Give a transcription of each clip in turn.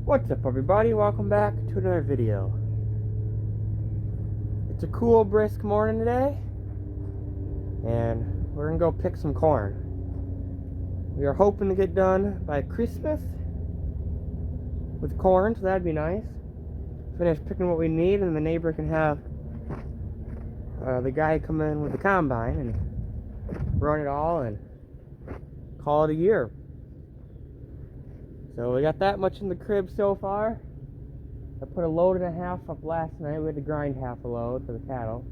What's up, everybody? Welcome back to another video. It's a cool, brisk morning today, and we're gonna go pick some corn. We are hoping to get done by Christmas with corn, so that'd be nice. Finish picking what we need, and the neighbor can have the guy come in with the combine and run it all and call it a year. So we got that much in the crib so far. I put a load and a half up last night. We had to grind half a load for the cattle.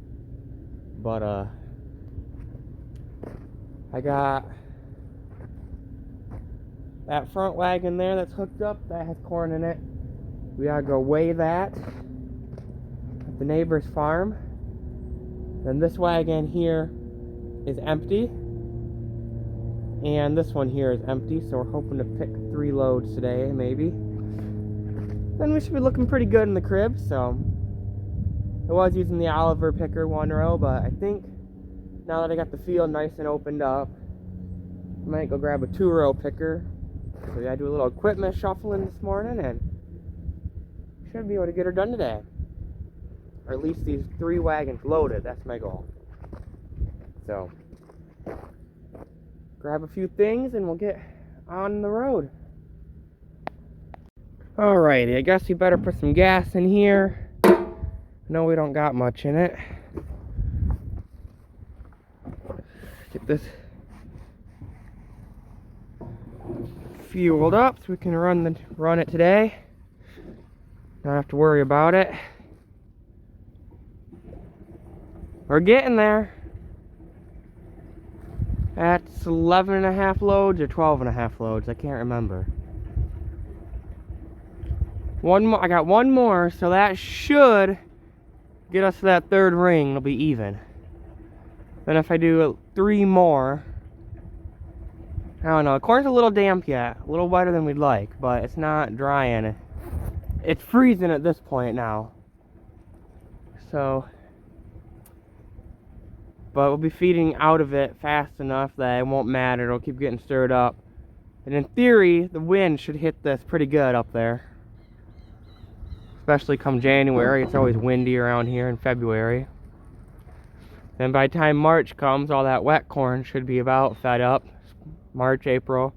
But I got that front wagon there that's hooked up, that has corn in it. We gotta go weigh that at the neighbor's farm. Then this wagon here is empty. And this one here is empty, so we're hoping to pick 3 loads today, maybe. Then we should be looking pretty good in the crib, so. I was using the Oliver picker 1 row, but I think now that I got the field nice and opened up, I might go grab a 2 row picker. So yeah, I do a little equipment shuffling this morning, and should be able to get her done today. Or at least these 3 wagons loaded, that's my goal. So. Grab a few things and we'll get on the road. Alrighty, I guess we better put some gas in here. No, we don't got much in it. Get this fueled up so we can run it today. Don't have to worry about it. We're getting there. That's 11.5 loads or 12.5 loads. I can't remember. One more. I got one more, so that should get us to that 3rd ring. It'll be even. Then if I do 3 more, I don't know. Corn's a little damp yet, a little wetter than we'd like, but it's not drying. It's freezing at this point now. So. But we'll be feeding out of it fast enough that it won't matter. It'll keep getting stirred up. And in theory, the wind should hit this pretty good up there. Especially come January. It's always windy around here in February. Then by the time March comes, all that wet corn should be about fed up. March, April.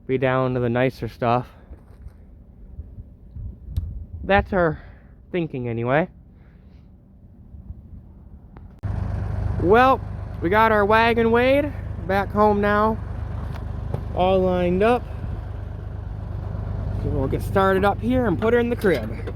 Be down to the nicer stuff. That's our thinking anyway. Well, we got our wagon weighed, back home now, all lined up. So we'll get started up here and put her in the crib.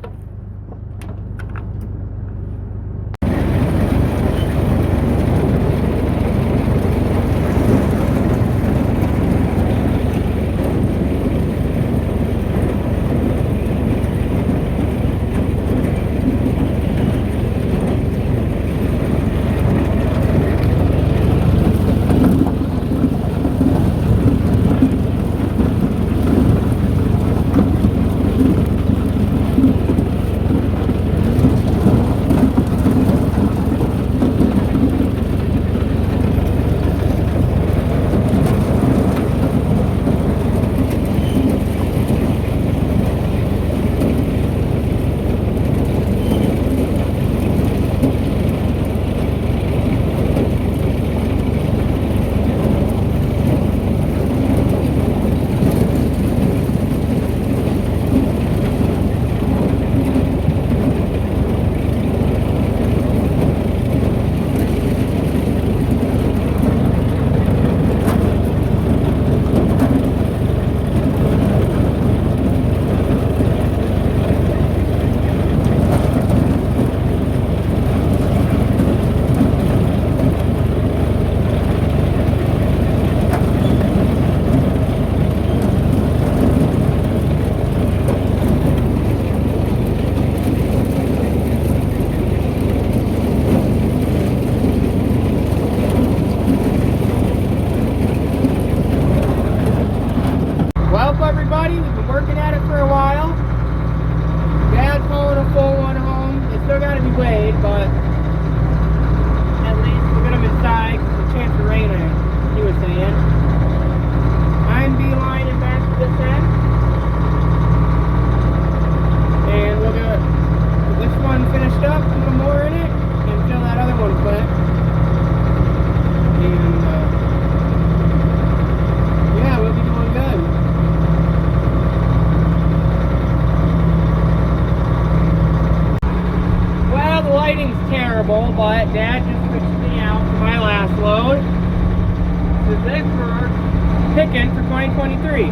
2023.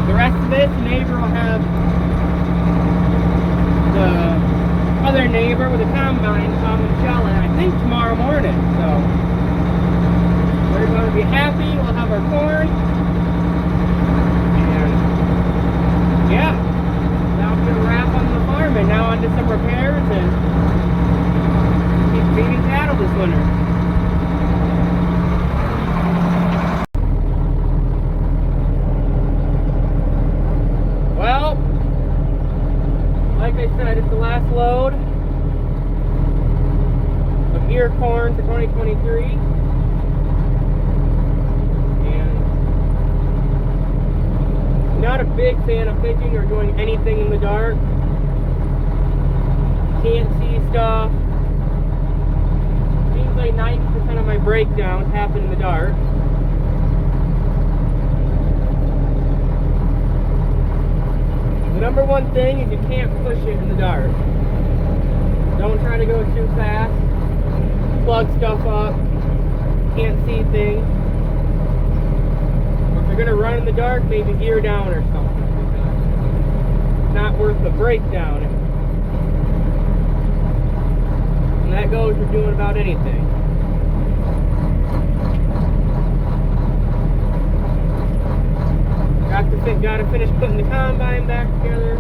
The rest of it, the neighbor will have the other neighbor with a combine come and shell it, I think tomorrow morning. So we're going to be happy. We'll have our corn. And yeah, now we're going to wrap on the farm and now onto some repairs and keep feeding cattle this winter. Well, like I said, it's the last load of ear corn for 2023. And not a big fan of picking or doing anything in the dark. Can't see stuff. Seems like 90% of my breakdowns happen in the dark. The number one thing is you can't push it in the dark. Don't try to go too fast. Plug stuff up. Can't see things. Or if you're gonna run in the dark, maybe gear down or something. It's not worth the breakdown. And that goes for doing about anything. Gotta finish putting the combine back together.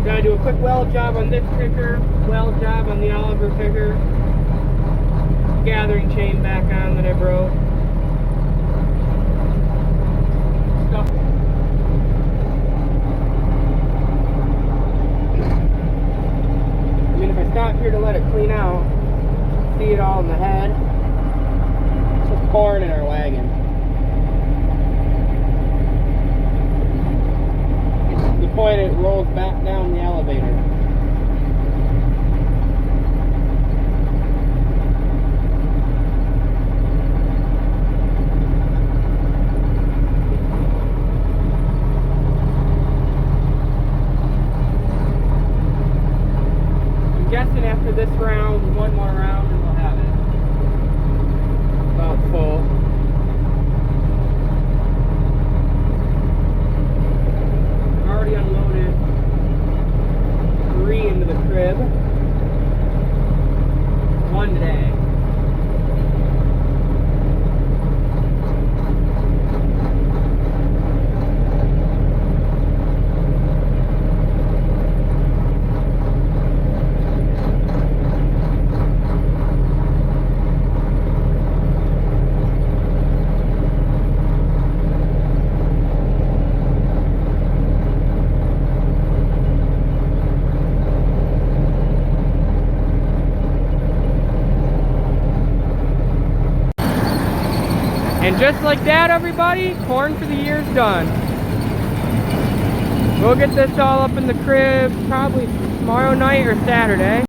Gotta do a quick weld job on this picker, weld job on the Oliver picker. Gathering chain back on that I broke. Stuff. I mean, if I stop here to let it clean out, see it all in the head. It's just corn in our wagon. The point it rolls back down the elevator. I'm guessing after this round, one more round and we'll have it about full. Unloaded 3 into the crib. 1 today. And just like that, everybody, corn for the year is done. We'll get this all up in the crib probably tomorrow night or Saturday.